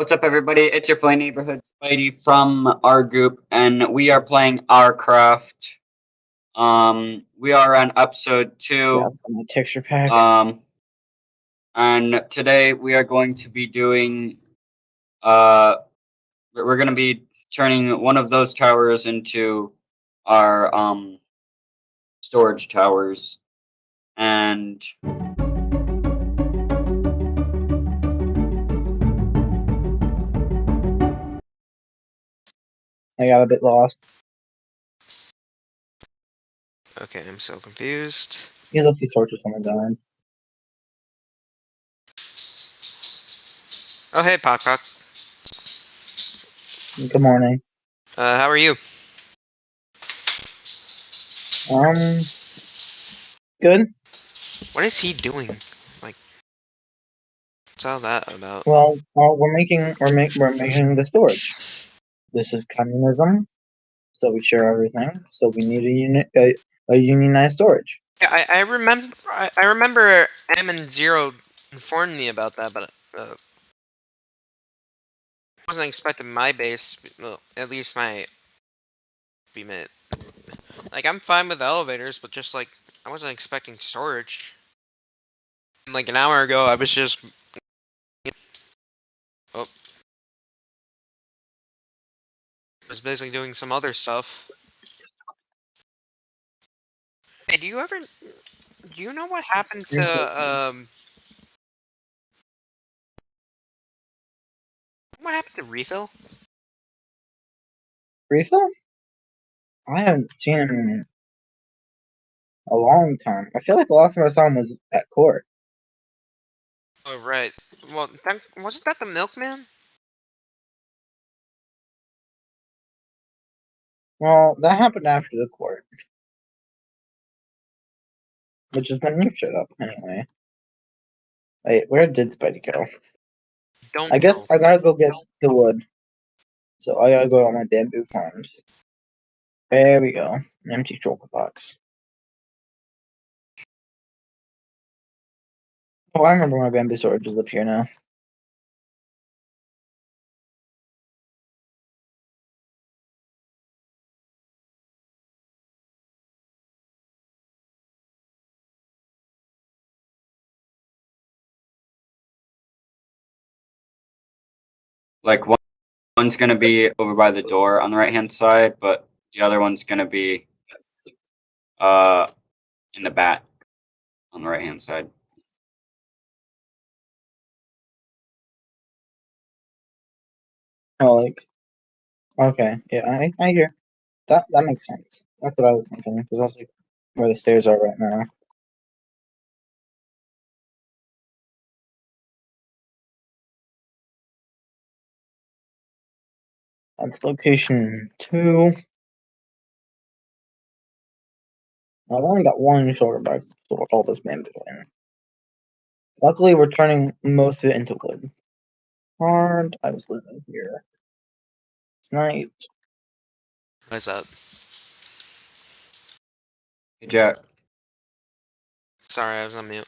What's up, everybody? It's your play neighborhood Spidey from our group, and we are playing OurCraft. We are on episode 2. Yeah, from the texture pack. And today we are going to be doing. We're going to be turning one of those towers into our storage towers, and. I got a bit lost. Okay, I'm so confused. You left these torches on the dime. Oh, hey, Pokpok. Good morning. How are you? Good. What is he doing? Like, what's all that about? Well, we're making the storage. This is communism, so we share everything. So we need a unionized storage. Yeah, I remember. I remember M and Zero informed me about that, but I wasn't expecting my base. Well, at least my be met. Like, I'm fine with elevators, but just like I wasn't expecting storage. Like an hour ago, I was just. Oh. I was basically doing some other stuff. Hey, do you know what happened to what happened to Refill? Refill? I haven't seen him in a long time. I feel like the last time I saw him was at court. Oh right. Well, wasn't that the milkman? Well, that happened after the court, which is when you showed up anyway. Wait, where did Spidey go? Don't I guess know. I gotta go get the wood. So I gotta go to my bamboo farms. There we go. An empty chocolate box. Oh, I remember my bamboo storage is up here now. Like one's gonna be over by the door on the right hand side, but the other one's gonna be in the back on the right hand side. Oh, like, okay, yeah, I hear that. That makes sense. That's what I was thinking because that's like where the stairs are right now. That's location 2. I've only got one shoulder box to store all this bamboo in. Luckily, we're turning most of it into wood. Hard. I was living here. It's night. What's up? Hey, Jack. Sorry, I was on mute.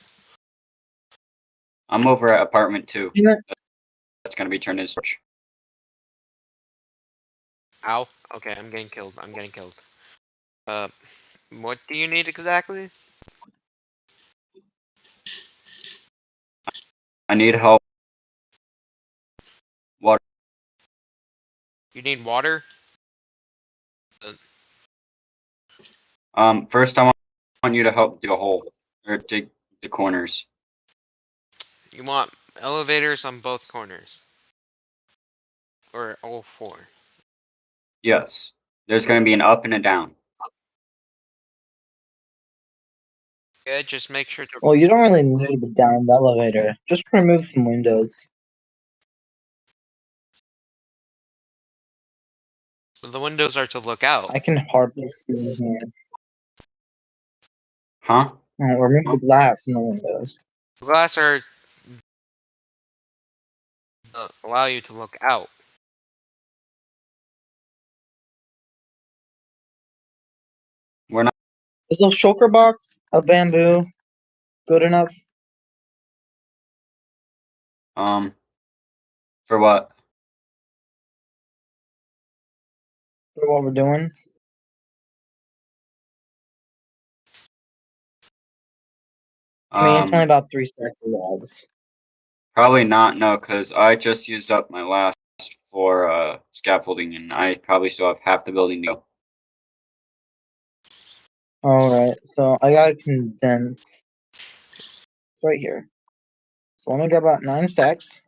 I'm over at apartment 2. Yeah. That's gonna be turned into storage. Ow. Okay, I'm getting killed. What do you need exactly? I need help. Water. You need water? First I want you to help dig a hole or dig the corners. You want elevators on both corners? Or all 4? Yes. There's gonna be an up and a down. Yeah, just make sure to. Well, you don't really need the down the elevator. Just remove some windows. The windows are to look out. I can hardly see in here. Huh? Oh, remove the glass in the windows. The glass are allow you to look out. We're not. Is a shulker box of bamboo good enough? For what? for what we're doing? I mean, it's only about 3 stacks of logs. Probably not, no, because I just used up my last for scaffolding, and I probably still have half the building to go. Alright, so I gotta condense. It's right here. So let me get about 9 stacks.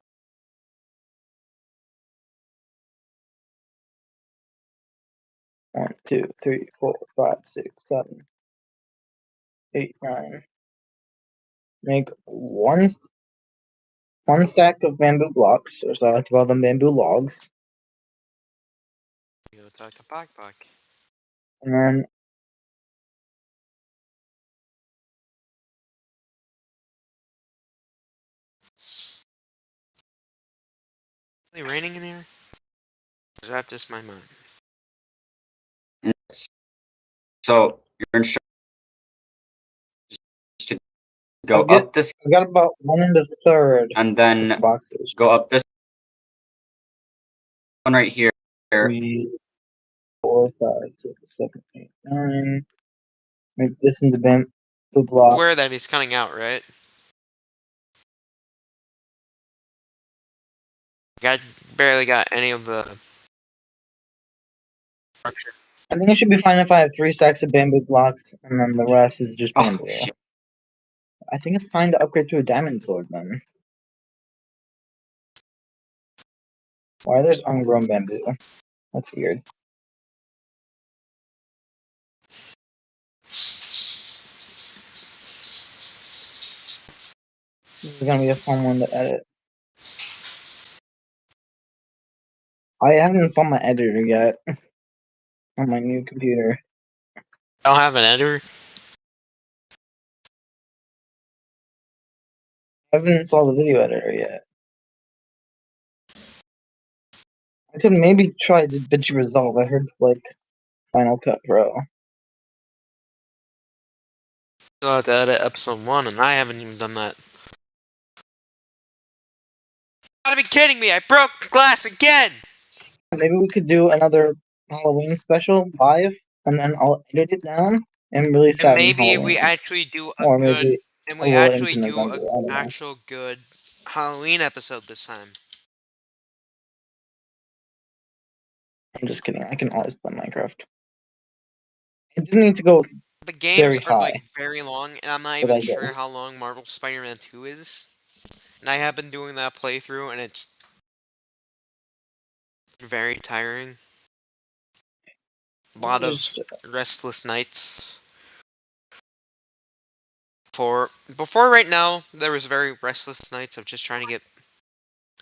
1, 2, 3, 4, 5, 6, 7, 8, 9. Make one stack of bamboo blocks, or so I like to call them bamboo logs. You know, talk to Pokpok. And then Is it raining in here? Or is that just my mind? So your instructions to go I've up this got about 1 1/3 and then boxes. go up this one right here. 3, 4, 5, 6, 7, 8, 9. Make this into bamboo blocks. Where that he's cutting out, right? I barely got any of the structure. I think it should be fine if I have 3 stacks of bamboo blocks and then the rest is just bamboo. Oh shit! I think it's time to upgrade to a diamond sword then. Why there's ungrown bamboo? That's weird. This is gonna be a fun one to edit. I haven't installed my editor yet on my new computer. I don't have an editor. I haven't installed the video editor yet. I could maybe try DaVinci Resolve. I heard it's like Final Cut Pro. Still have to edit episode 1, and I haven't even done that. You gotta be kidding me! I broke glass again! Maybe we could do another Halloween special live, and then I'll edit it down and release And that in maybe Halloween. we actually do a Or good, maybe and a we little actually into do November. a I don't know. actual good Halloween episode this time. I'm just kidding. I can always play Minecraft. It didn't need to go The games very are like high, very long, and I'm not but even I get sure it. how long Marvel Spider-Man 2 is. And I have been doing that playthrough, and it's very tiring. A lot of Just restless nights. Before right now, there was very restless nights of just trying to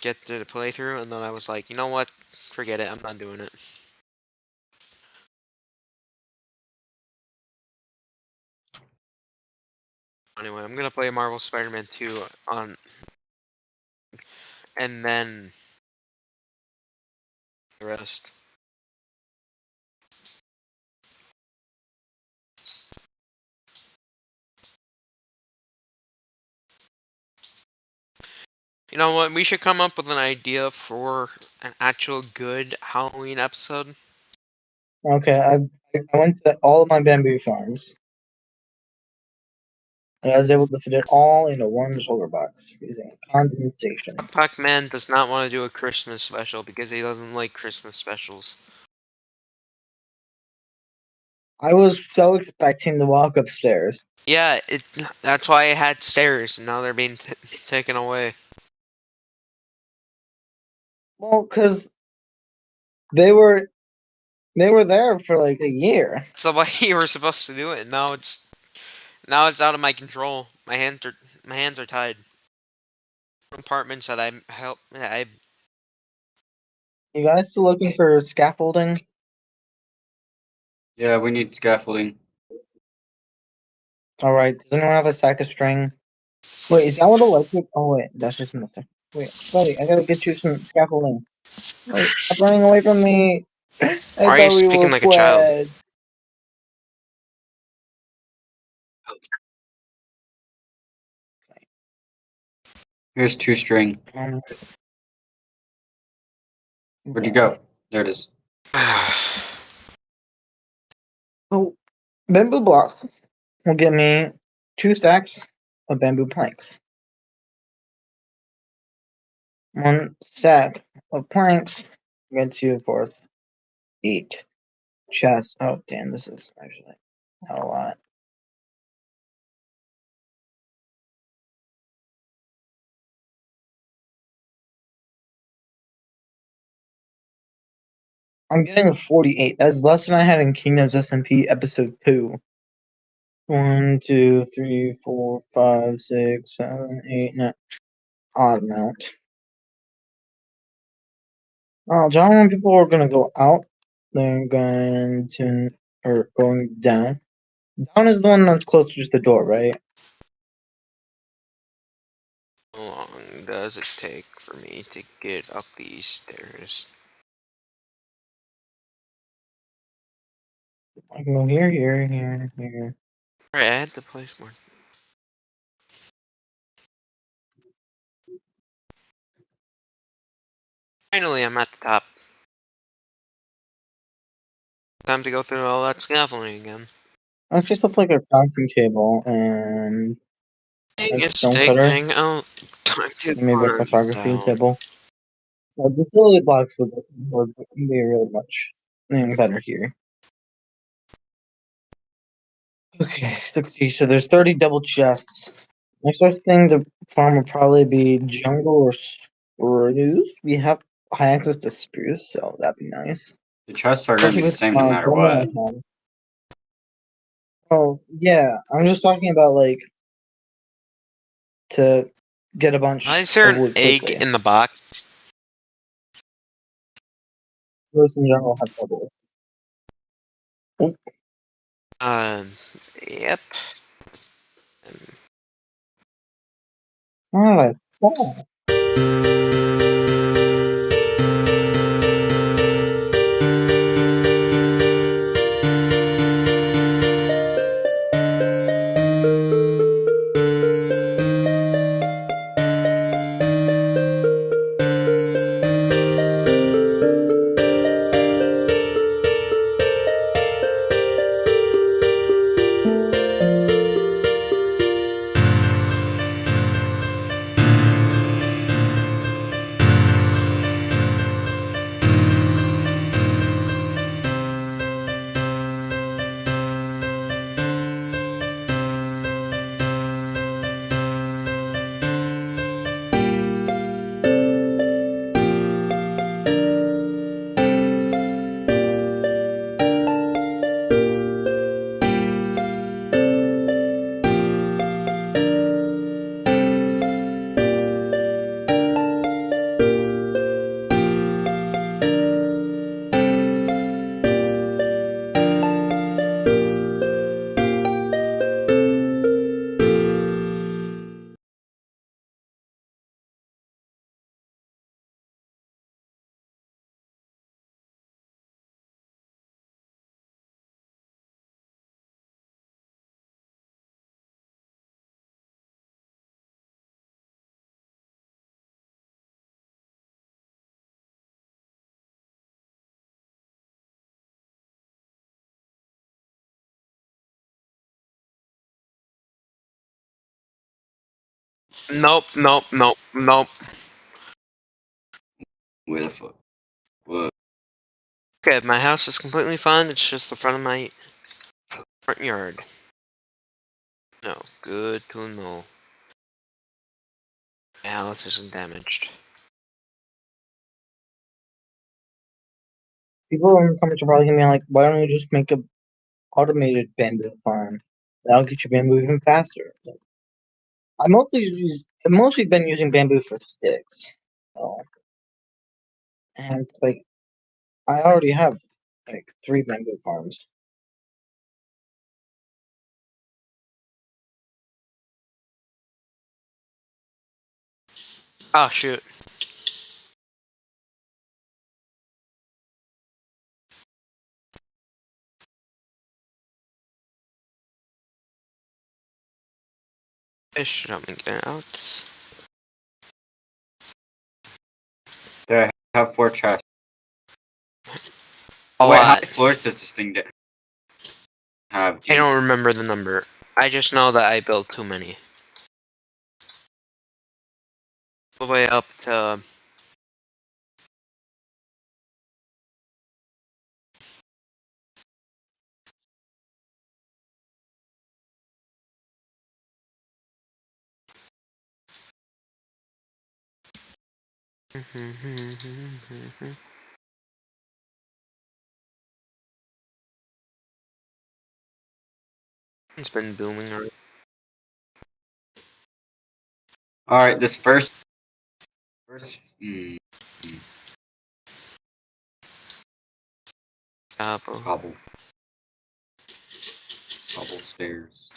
get through the playthrough, and then I was like, you know what? Forget it. I'm not doing it. Anyway, I'm gonna play Marvel Spider-Man 2 on, and then the rest. You know what? We should come up with an idea for an actual good Halloween episode. okay. I went to all of my bamboo farms, and I was able to fit it all into one shoulder box using condensation. Pokpokman does not want to do a Christmas special because he doesn't like Christmas specials. I was so expecting to walk upstairs. Yeah, that's why I had stairs, and now they're being taken away. Well, because they were there for like a year. That's the way you were supposed to do it. And now it's out of my control. My hands are tied. Apartments that I You guys still looking for scaffolding? Yeah, we need scaffolding. All right. Does anyone have a sack of string? Wait, is that what electric? Oh wait, that's just in the stack. Wait, buddy, I gotta get you some scaffolding. Wait, stop running away from me. I Why are you thought we were speaking like a child? wed. Here's 2 string. Where'd you Okay. go? There it is. So, bamboo blocks will give me 2 stacks of bamboo planks. 1 stack of planks gets you, of course, 8 chests. Oh, damn, this is actually not a lot. I'm getting a 48. That's less than I had in Kingdoms SMP episode 2. 1, 2, 3, 4, 5, 6, 7, 8, 9. Odd amount. Oh, John, when people are gonna go out, they're going to, or going down. Down is the one that's closer to the door, right? How long does it take for me to get up these stairs? I can go here, here, here, here. Alright, I had to place more. Finally, I'm at the top. Time to go through all that scaffolding again. Actually, stuff like a crafting table and a It's stone cutter, taking out time to and maybe a burn photography down. table. The utility blocks would be really much better here. Okay, 60. So there's 30 double chests. Next first thing, the farm would probably be jungle or spruce. We have high access to spruce, so that'd be nice. The chests are going to Especially be the with same no matter what I what. have. Oh yeah, I'm just talking about like to get a bunch Why is there of an wood egg quickly. in the box? Spruce in general have doubles. Oh, Yep. alright. Oh. Nope, nope, nope, nope. Where the fuck? What? Okay, my house is completely fine. It's just the front of my front yard. No, good to know. My house isn't damaged. People in the comments are probably gonna be like, why don't you just make a automated bamboo farm? That'll get you bamboo even faster. It's like, I've mostly been using bamboo for sticks. So, and it's like I already have like 3 bamboo farms. Oh shoot. Fish jumping out. There, I have 4 chests. A Oh wait, how lot. many floors does this thing get? have? I don't remember the number. I just know that I built too many. All the way up to... It's been booming already. All right, this first. Cobble stairs.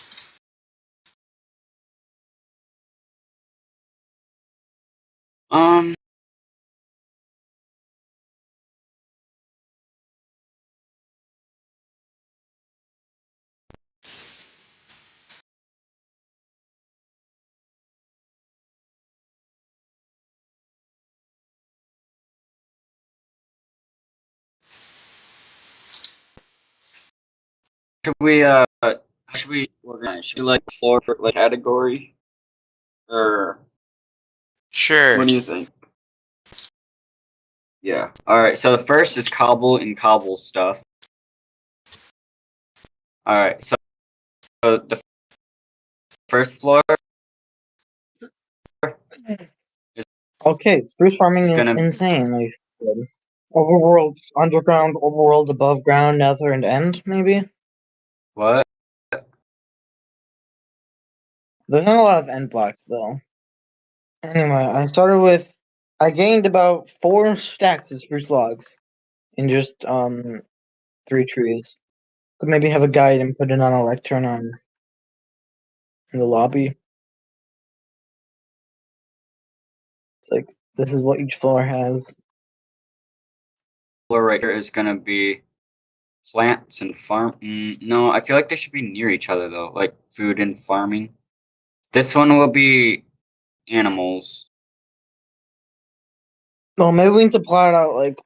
Should we how should we organize? Should we like floor for like category, or Sure. what do you think? Yeah. All right. So the first is cobble and cobble stuff. All right. So the first floor Okay, spruce farming is is gonna insane. Like, overworld, underground, overworld, above ground, nether, and end, maybe? what? There's not a lot of end blocks, though. Anyway, I gained about 4 stacks of spruce logs in just, 3 trees. Could maybe have a guide and put it on a lectern in the lobby. Like, this is what each floor has. Floor right here is gonna be plants and farm. No, I feel like they should be near each other though, like food and farming. This one will be animals. Well, maybe we need to plot out, like,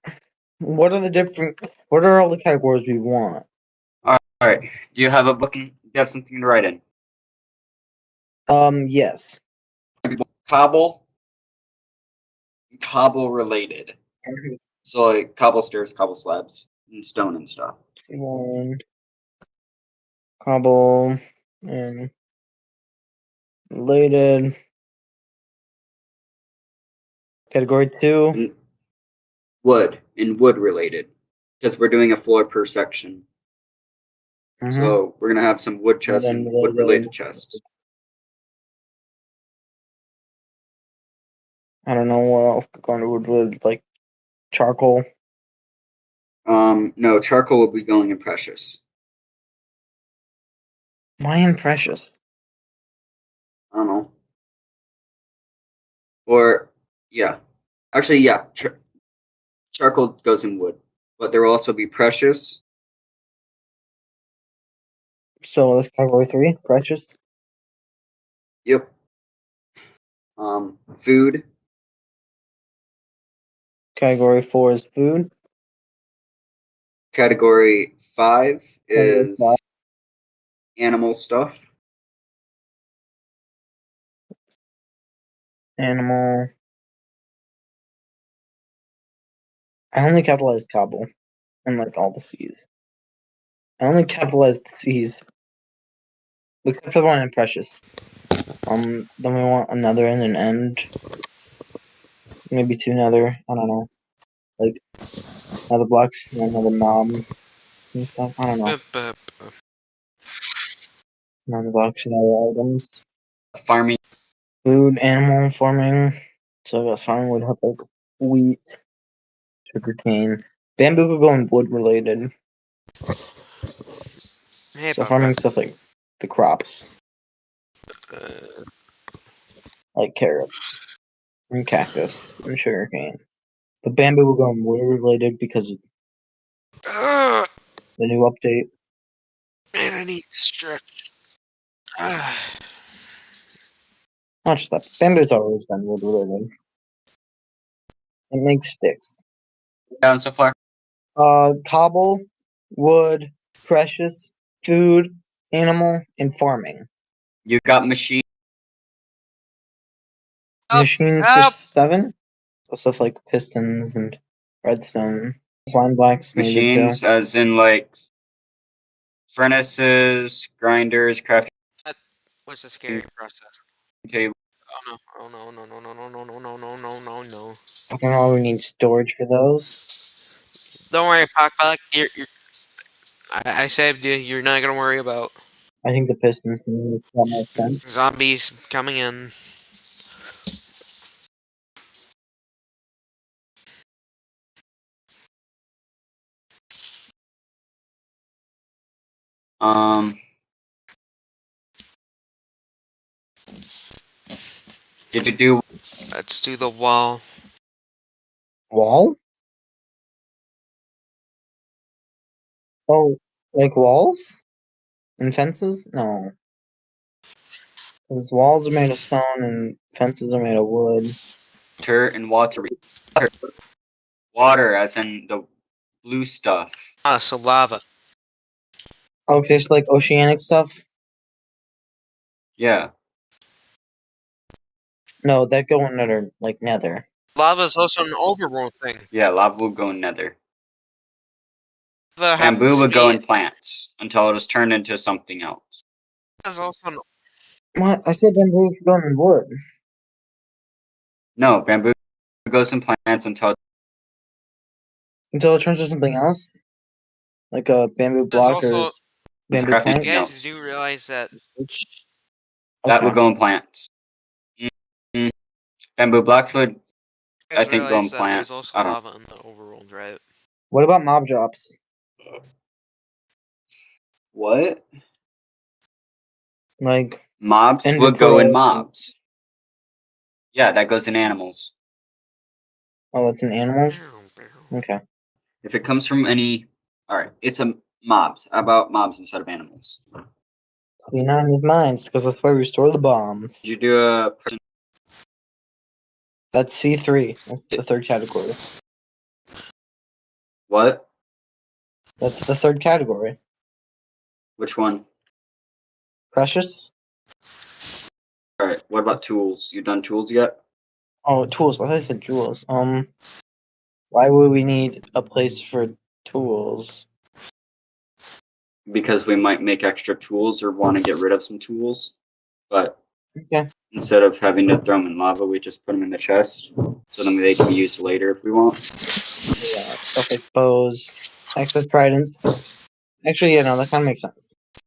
what are all the categories we want? All right. Do you have a book? Do you have something to write in? Yes. Cobble related. So like cobble stairs, cobble slabs, and stone and stuff. One, cobble, and related. Category 2. And wood related, because we're doing a floor per section. So we're gonna have some wood chests and wood related chests. I don't know what else going to wood, like charcoal. No, charcoal will be going in precious. Why in precious? I don't know. Or yeah, actually yeah, charcoal goes in wood, but there will also be precious. So that's category 3, precious. Yep. Food. Category 4 is food. Category 5 Category 5, is animal stuff. animal. I only capitalized cobble and like all the C's. I only capitalized the C's. Except for the one in precious. Then we want another and an end. Maybe 2 nether. I don't know. Like nether blocks and another mob and stuff. I don't know. Nether blocks and other items. Farming. Food, animal farming. So I guess farming would have like wheat, sugarcane. Bamboo could go in wood related. Hey, So farming stuff like the crops. Like carrots and cactus and sugarcane. But bamboo will go in wood related because of the new update. Man, I need to stretch. Not just that. Bamboo's always been wood related. It makes sticks. Down so far. Cobble, wood, precious, food, animal, and farming. You got machine. Machines for Help! 7. So stuff like pistons and redstone. Slime blocks maybe too. Machines, as in like furnaces, grinders, crafting What's the scary process? table. Oh no! Oh no! No! No! No! No! No! No! No! No! No! No! I don't know. We need storage for those. Don't worry, Pokpok. I saved you. You're not gonna worry about I think the pistons make a lot more sense. zombies coming in. Um, did you do Let's do the wall. Wall? Oh, like walls and fences? No, because walls are made of stone and fences are made of wood. water and water? Water, as in the blue stuff. Ah, so lava. Oh, just like oceanic stuff? Yeah, No, that go in nether, like nether. Lava is also an overworld thing. yeah. Lava will go in nether. Lava Bamboo happens to would go be in plants until it was turned into something else. is also an What? I said bamboo for going in wood. No, bamboo goes in plants until Until it turns into something else? Like a bamboo there's block or also it's bamboo crafting you plank? something guys else. do realize that That would Okay. go in plants. Mm. Bamboo blocks would, you I guys think, go in realize that there's plants. also I don't. lava in the overworld, right? What about mob drops? What? Like Mobs ender would go in pearls and... mobs. Yeah, that goes in animals. Oh, that's in animals? Okay. If it comes from any, all right, it's a mobs. How about mobs instead of animals? Clean out his minds, because that's where we store the bombs. Did you do a person? That's C3. That's the third category. What? That's the third category. Which one? Precious? All right. What about tools? You done tools yet? Oh, tools. I thought I said jewels. Why would we need a place for tools? Because we might make extra tools or want to get rid of some tools, but Okay. instead of having to throw them in lava, we just put them in the chest, so then they can be used later if we want. Yeah, stuff like bows, access tridents. Actually, yeah, no, that kind of makes sense. I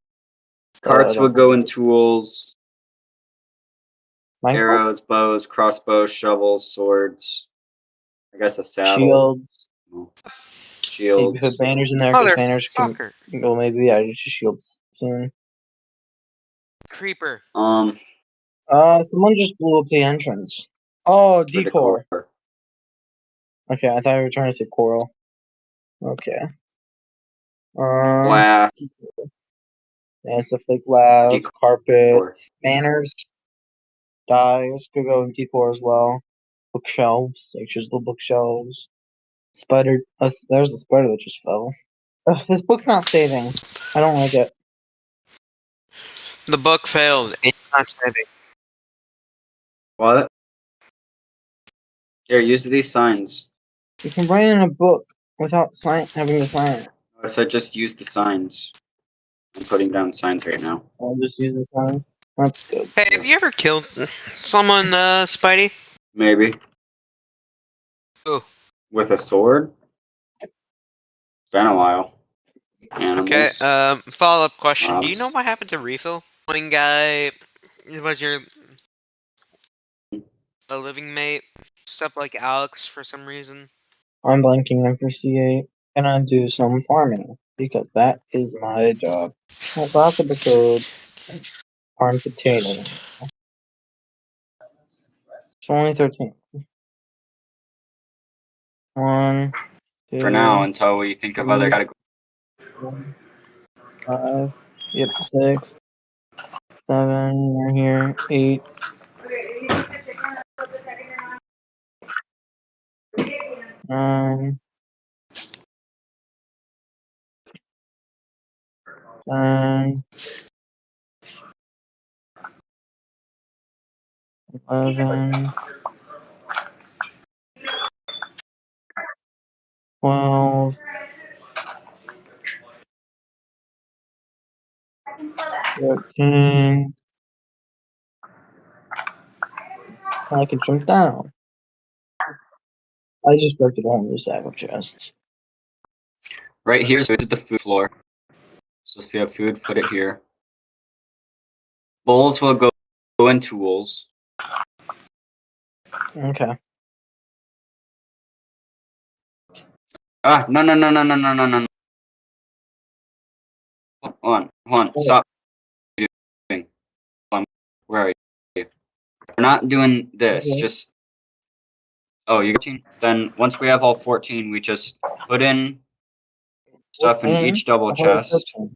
Carts don't would go really in like tools, arrows, minecarts, bows, crossbows, shovels, swords. I guess a saddle, shields. Maybe put shields. banners in there because banners can. Motherfucker. Well, maybe added to shields soon. Creeper. Someone just blew up the entrance. Oh, For decor. decor. Okay, I thought you were trying to say coral. Okay. Wow. Yeah, stuff like glass, Decor. carpets, banners, dyes could go in decor as well. Bookshelves, like just little bookshelves. Spider. There's a spider that just fell. Ugh, this book's not saving. I don't like it. The book failed. It's not saving. What? Here, use these signs. You can write in a book without having to sign it. Notice I just used the signs. I'm putting down signs right now. I'll just use the signs. That's good. Hey, have you ever killed someone, Spidey? Maybe. Oh. With a sword? It's been a while. Okay, Animals. follow-up question. Do you know Mobs. what happened to Refill? One guy was your a living mate, stuff like Alex for some reason. I'm blanking on for C8. And I do some farming because that is my job. Well, last episode, farm potato. It's only 13. 1, For now, 2, until we think of other 3, categories. 4, 5. Yep, 6, 7. We're here. 8. 9. 10, 11, 12, 13. I can jump down. I just broke the whole new stack of chests. Right here is the food floor. So if you have food, put it here. Bowls will go in tools. Okay. Ah, no. Hold on. Stop. What are you doing? Where are you? We're not doing this. Okay. Just. Oh, you're 14? Then once we have all 14, we just put in stuff in 14? each double I thought it was chest. 13.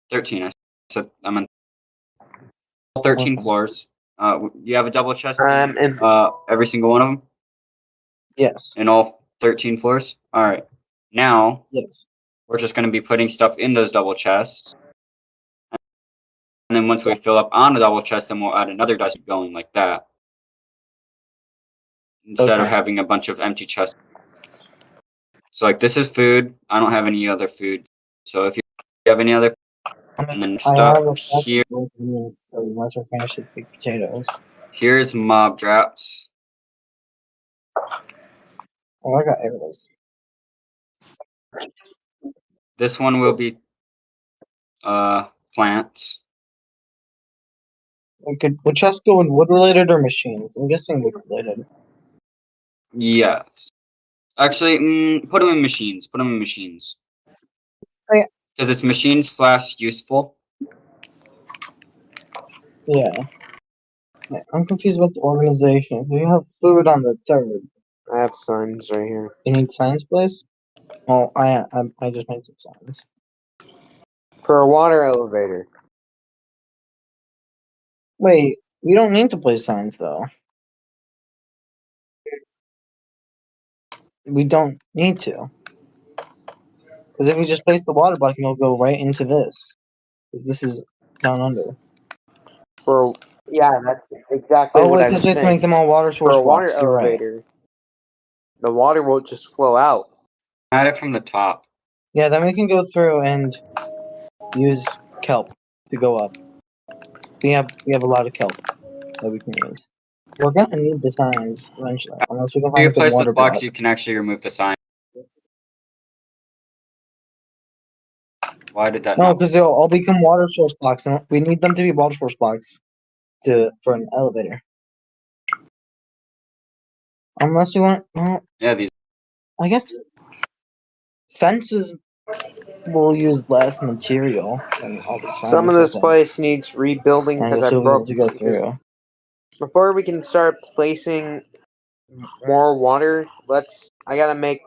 13. I said I'm in 13 Okay. floors. You have a double chest And in every single one of them? Yes. In all 13 floors? Alright. Now, Yes. we're just going to be putting stuff in those double chests. And then once we fill up on the double chest, then we'll add another dice going like that. Instead of Okay. having a bunch of empty chests. So like this is food. I don't have any other food. So if you have any other food, and then I next have up a stack here, of lesser finish with big potatoes. here's mob traps. Oh, I got arrows. This one will be plants. Would chests go in wood related or machines? I'm guessing wood related. Yes. Actually, put them in machines. Put them in machines. Oh, yeah. Because it's machine/useful. Yeah. I'm confused about the organization. We have food on the third. I have signs right here. You need signs, please? Well, I just made some signs. For a water elevator. Wait, we don't need to place signs though. We don't need to. Because if we just place the water block, it'll go right into this. Because this is down under. That's exactly Oh what wait, I because was we have to saying. make them all water For source a water blocks. You're right. elevator, the water will just flow out. Add it from the top. Yeah, then we can go through and use kelp to go up. We have a lot of kelp that we can use. We're gonna need the signs eventually, unless we can If find you a good place those water blocks, block. you can actually remove the sign. Why did that No, not? because they'll all become water source blocks, and we need them to be water source blocks for an elevator. Unless you want, well, Yeah, these. I guess fences will use less material than all the Some of signs, I this think, place needs rebuilding and because you'll I still be able broke. to go through. Before we can start placing more water, I gotta make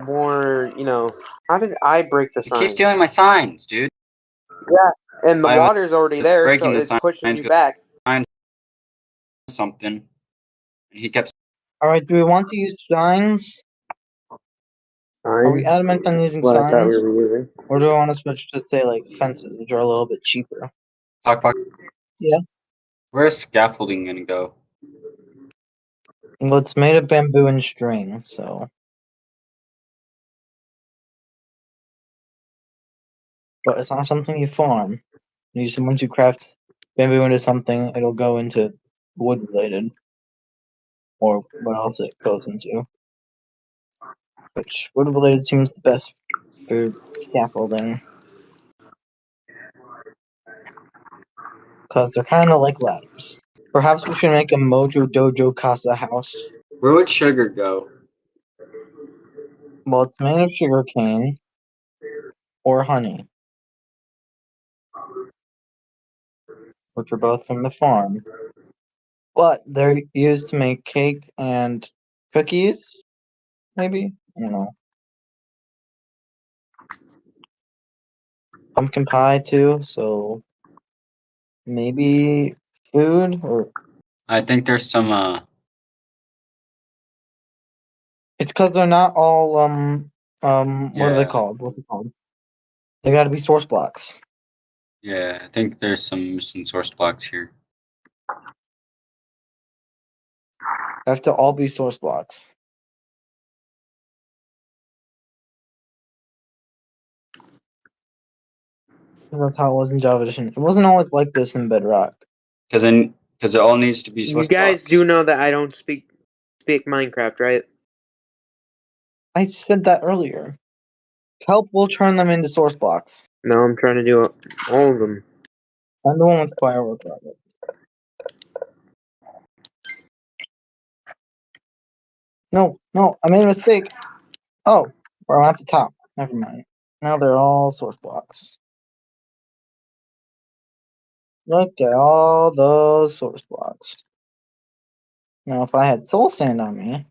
more. How did I break the You keep signs? stealing my signs, dude. Yeah, and the I was water's already just there, breaking so the it pushes signs you because back. something. And he kept. All right, do we want to use signs? Are we adamant on using What I thought we signs, were using. or do we want to switch to say like fences, which are a little bit cheaper? Talk. Yeah. Where's scaffolding gonna go? Well, it's made of bamboo and string, so. But it's not something you farm. You use someone who crafts bamboo into something, it'll go into wood related, or what else it goes into. Which wood related seems the best for scaffolding, because they're kind of like ladders. Perhaps we should make a Mojo Dojo Casa house. Where would sugar go? Well, it's made of sugar cane or honey, which are both from the farm. But they're used to make cake and cookies, maybe? I don't know. Pumpkin pie, too, so maybe food or I think there's some It's because they're not all what are they Yeah. called? What's it called? They got to be source blocks. Yeah, I think there's some missing source blocks here. They have to all be source blocks. That's how it was in Java Edition. It wasn't always like this in Bedrock. Because it all needs to be source You guys blocks. do know that I don't speak Minecraft, right? I said that earlier. Help will turn them into source blocks. No, I'm trying to do all of them. I'm the one with firework rocket. No, I made a mistake. Oh, we're at the top. Never mind. Now they're all source blocks. Look at all those source blocks. Now, if I had Soul Sand on me,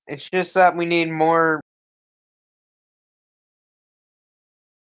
It's just that we need more